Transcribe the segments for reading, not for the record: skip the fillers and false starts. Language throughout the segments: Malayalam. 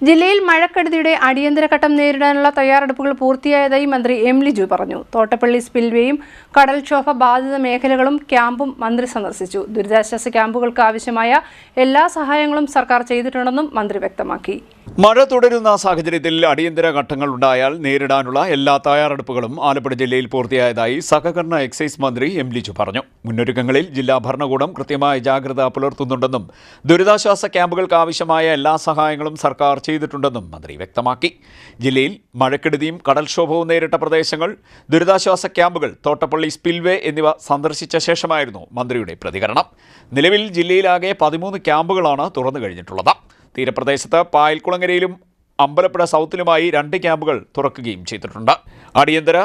ജില്ലയിൽ മഴക്കെടുതിയുടെ അടിയന്തരഘട്ടം നേരിടാനുള്ള തയ്യാറെടുപ്പുകൾ പൂർത്തിയായതായി മന്ത്രി എം ലിജു പറഞ്ഞു. തോട്ടപ്പള്ളി സ്പിൽവേയും കടൽക്ഷോഭ ബാധിത മേഖലകളും ക്യാമ്പും മന്ത്രി സന്ദർശിച്ചു. ദുരിതാശ്വാസ ക്യാമ്പുകൾക്ക് ആവശ്യമായ എല്ലാ സഹായങ്ങളും സർക്കാർ ചെയ്തിട്ടുണ്ടെന്നും മന്ത്രി വ്യക്തമാക്കി. മഴ തുടരുന്ന സാഹചര്യത്തിൽ അടിയന്തര ഘട്ടങ്ങൾ ഉണ്ടായാൽ നേരിടാനുള്ള എല്ലാ തയ്യാറെടുപ്പുകളും ആലപ്പുഴ ജില്ലയിൽ പൂർത്തിയായതായി സഹകരണ എക്സൈസ് മന്ത്രി എം ലിജു പറഞ്ഞു. മുന്നൊരുക്കങ്ങളിൽ ജില്ലാ ഭരണകൂടം കൃത്യമായ ജാഗ്രത പുലർത്തുന്നുണ്ടെന്നും ദുരിതാശ്വാസ ക്യാമ്പുകൾക്ക് ആവശ്യമായ എല്ലാ സഹായങ്ങളും സർക്കാർ ചെയ്തിട്ടുണ്ടെന്നും മന്ത്രി വ്യക്തമാക്കി. ജില്ലയിൽ മഴക്കെടുതിയും കടൽക്ഷോഭവും നേരിട്ട പ്രദേശങ്ങൾ, ദുരിതാശ്വാസ ക്യാമ്പുകൾ, തോട്ടപ്പള്ളി സ്പിൽവേ എന്നിവ സന്ദർശിച്ച ശേഷമായിരുന്നു മന്ത്രിയുടെ പ്രതികരണം. നിലവിൽ ജില്ലയിലാകെ 13 ക്യാമ്പുകളാണ് തുറന്നു കഴിഞ്ഞിട്ടുള്ളത്. തീരപ്രദേശത്ത് പായൽക്കുളങ്ങരയിലും അമ്പലപ്പുഴ സൗത്തിലുമായി 2 ക്യാമ്പുകൾ തുറക്കുകയും ചെയ്തിട്ടുണ്ട്. അടിയന്തര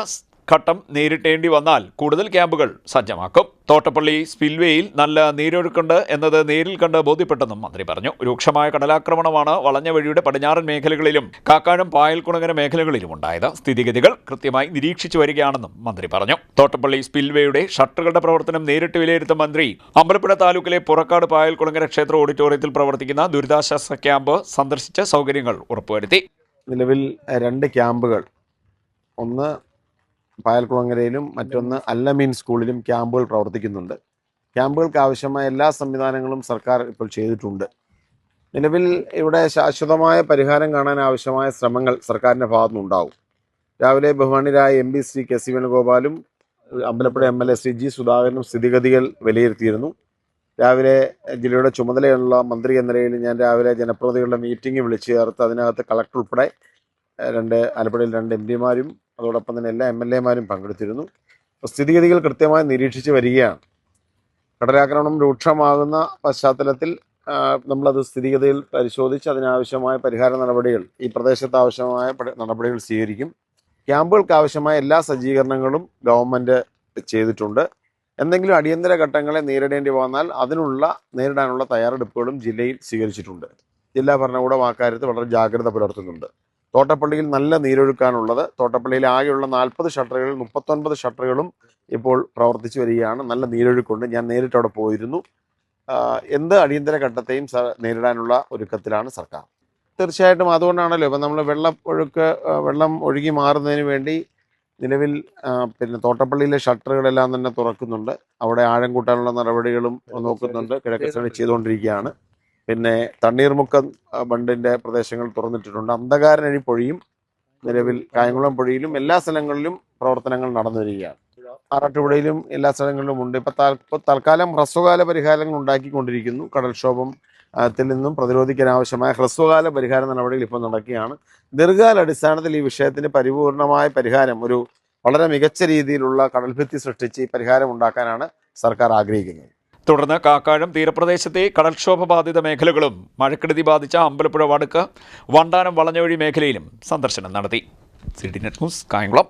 ഘട്ടം നേരിട്ടേണ്ടി വന്നാൽ കൂടുതൽ ക്യാമ്പുകൾ സജ്ജമാക്കും. തോട്ടപ്പള്ളി സ്പിൽവേയിൽ നല്ല നീരൊഴുക്കുണ്ട് എന്നത് നേരിൽ കണ്ട് ബോധ്യപ്പെട്ടെന്നും മന്ത്രി പറഞ്ഞു. രൂക്ഷമായ കടലാക്രമണമാണ് വളഞ്ഞ വഴിയുടെ പടിഞ്ഞാറൻ മേഖലകളിലും കാക്കാഴം പായൽക്കുളങ്ങര മേഖലകളിലും ഉണ്ടായത്. സ്ഥിതിഗതികൾ കൃത്യമായി നിരീക്ഷിച്ചു വരികയാണെന്നും മന്ത്രി പറഞ്ഞു. തോട്ടപ്പള്ളി സ്പിൽവേയുടെ ഷട്ടറുകളുടെ പ്രവർത്തനം നേരിട്ട് വിലയിരുത്തും മന്ത്രി അമ്പലപ്പുഴ താലൂക്കിലെ പുറക്കാട് പായൽക്കുളങ്ങര ക്ഷേത്ര ഓഡിറ്റോറിയത്തിൽ പ്രവർത്തിക്കുന്ന ദുരിതാശ്വാസ ക്യാമ്പ് സന്ദർശിച്ച് സൗകര്യങ്ങൾ ഉറപ്പുവരുത്തി. നിലവിൽ 2 ക്യാമ്പുകൾ, ഒന്ന് പായൽക്കുളങ്ങരയിലും മറ്റൊന്ന് അല്ലമീൻ സ്കൂളിലും ക്യാമ്പുകൾ പ്രവർത്തിക്കുന്നുണ്ട്. ക്യാമ്പുകൾക്ക് ആവശ്യമായ എല്ലാ സംവിധാനങ്ങളും സർക്കാർ ഇപ്പോൾ ചെയ്തിട്ടുണ്ട്. നിലവിൽ ഇവിടെ ശാശ്വതമായ പരിഹാരം കാണാൻ ആവശ്യമായ ശ്രമങ്ങൾ സർക്കാരിൻ്റെ ഭാഗത്തുനിന്നുണ്ടാവും. രാവിലെ ബഹുമാന്യരായ MP ശ്രീ കെ.സി. വേണുഗോപാലും അമ്പലപ്പുഴ MLA ശ്രീ G. സുധാകരനും സ്ഥിതിഗതികൾ വിലയിരുത്തിയിരുന്നു. രാവിലെ ജില്ലയുടെ ചുമതലയുള്ള മന്ത്രി എന്ന നിലയിൽ ഞാൻ രാവിലെ ജനപ്രതിനിധികളുടെ മീറ്റിംഗ് വിളിച്ചു ചേർത്ത് അതിനകത്ത് കളക്ടർ ഉൾപ്പെടെ ആലപ്പുഴയിൽ 2 MP അതോടൊപ്പം തന്നെ എല്ലാ MLA മാരും പങ്കെടുത്തിരുന്നു. സ്ഥിതിഗതികൾ കൃത്യമായി നിരീക്ഷിച്ച് വരികയാണ്. കടലാക്രമണം രൂക്ഷമാകുന്ന പശ്ചാത്തലത്തിൽ നമ്മളത് സ്ഥിതിഗതിയിൽ പരിശോധിച്ച് അതിനാവശ്യമായ പരിഹാര നടപടികൾ, ഈ പ്രദേശത്ത് ആവശ്യമായ നടപടികൾ സ്വീകരിക്കും. ക്യാമ്പുകൾക്ക് ആവശ്യമായ എല്ലാ സജ്ജീകരണങ്ങളും ഗവൺമെൻറ് ചെയ്തിട്ടുണ്ട്. എന്തെങ്കിലും അടിയന്തര ഘട്ടങ്ങളെ നേരിടേണ്ടി വന്നാൽ നേരിടാനുള്ള തയ്യാറെടുപ്പുകളും ജില്ലയിൽ സ്വീകരിച്ചിട്ടുണ്ട്. ജില്ലാ ഭരണകൂടം ആ കാര്യത്തിൽ വളരെ ജാഗ്രത പുലർത്തുന്നുണ്ട്. തോട്ടപ്പള്ളിയിൽ നല്ല നീരൊഴുക്കാണുള്ളത്. തോട്ടപ്പള്ളിയിൽ ആകെയുള്ള 40 ഷട്ടറുകളിൽ 39 ഷട്ടറുകളും ഇപ്പോൾ പ്രവർത്തിച്ചു വരികയാണ്. നല്ല നീരൊഴുക്കുണ്ട്. ഞാൻ നേരിട്ട് അവിടെ പോയിരുന്നു. എന്ത് അടിയന്തര ഘട്ടത്തെയും നേരിടാനുള്ള ഒരുക്കത്തിലാണ് സർക്കാർ. തീർച്ചയായിട്ടും അതുകൊണ്ടാണല്ലോ ഇപ്പം നമ്മൾ വെള്ളം ഒഴുകി മാറുന്നതിന് വേണ്ടി നിലവിൽ തോട്ടപ്പള്ളിയിലെ ഷട്ടറുകളെല്ലാം തന്നെ തുറക്കുന്നുണ്ട്. അവിടെ ആഴം കൂട്ടാനുള്ള നടപടികളും നോക്കുന്നുണ്ട്. കിഴക്കൻ ചെയ്തുകൊണ്ടിരിക്കുകയാണ്. പിന്നെ തണ്ണീർമുക്കം ബണ്ടിൻ്റെ പ്രദേശങ്ങൾ തുറന്നിട്ടിട്ടുണ്ട്. അന്ധകാരനഴി പൊഴിയും നിലവിൽ കായംകുളം പൊഴിയിലും എല്ലാ സ്ഥലങ്ങളിലും പ്രവർത്തനങ്ങൾ നടന്നു വരികയാണ്. ആറാട്ടുപുഴയിലും എല്ലാ സ്ഥലങ്ങളിലും ഉണ്ട്. ഇപ്പോൾ തൽക്കാലം ഹ്രസ്വകാല പരിഹാരങ്ങൾ ഉണ്ടാക്കിക്കൊണ്ടിരിക്കുന്നു. കടൽക്ഷോഭത്തിൽ നിന്നും പ്രതിരോധിക്കാനാവശ്യമായ ഹ്രസ്വകാല പരിഹാര നടപടികൾ ഇപ്പോൾ നടക്കുകയാണ്. ദീർഘകാല അടിസ്ഥാനത്തിൽ ഈ വിഷയത്തിന് പരിപൂർണമായ പരിഹാരം, ഒരു വളരെ മികച്ച രീതിയിലുള്ള കടൽഭിത്തി സൃഷ്ടിച്ച് ഈ പരിഹാരം ഉണ്ടാക്കാനാണ് സർക്കാർ ആഗ്രഹിക്കുന്നത്. തുടർന്ന് കാക്കാഴം തീരപ്രദേശത്തെ കടൽക്ഷോഭ ബാധിത മേഖലകളും മഴക്കെടുതി ബാധിച്ച അമ്പലപ്പുഴ വടക്ക് വണ്ടാനം വളഞ്ഞവഴി മേഖലയിലും സന്ദർശനം നടത്തി. CT Net News, Kayamkulam.